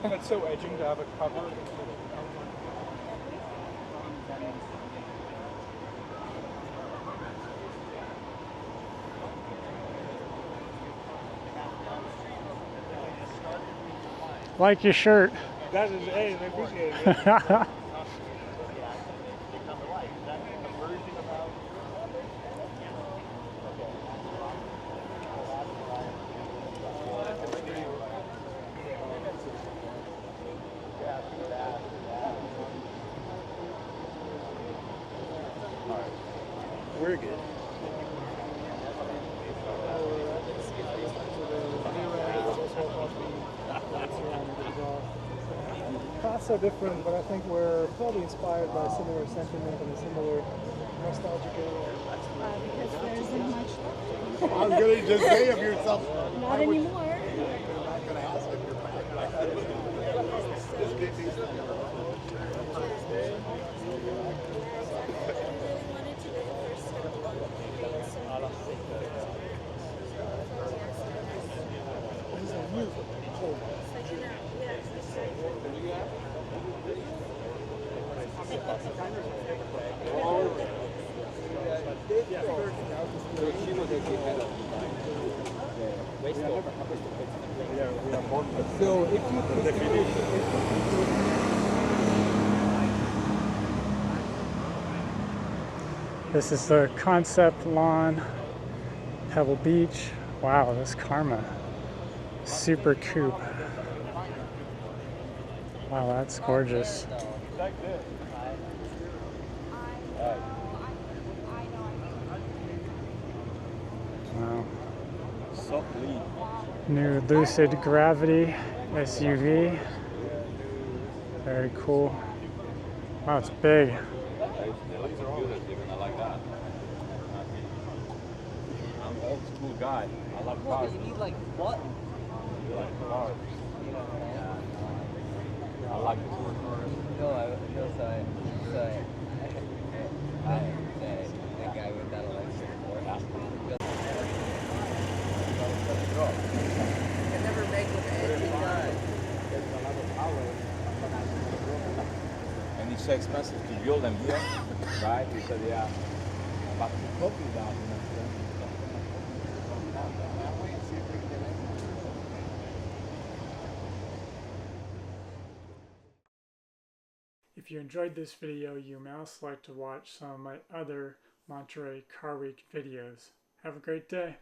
That's so edging to have a cover. Like your shirt. That is, hey, I appreciate it. We're good. Paths are different, but I think we're probably inspired by a similar sentiment and a similar nostalgic area. Because there isn't much left. I was going to just say of yourself. Not anymore. You're not going to ask if you're back. So if you This is the concept lawn, Pebble Beach. Wow, this Karma. Super coupe. Wow, that's gorgeous. Wow. so clean. New Lucid Gravity SUV. Very cool. Wow, it's big. I like that. I'm an old school guy. I love Well, cars. because you need like what? You like cars. Yeah, I like the tour cars. No, I say that guy with that electric can never make what the engine does. And it's so expensive to build them here, right? Because yeah, but the copies out, you know. If you enjoyed this video, you may also like to watch some of my other Monterey Car Week videos. Have a great day.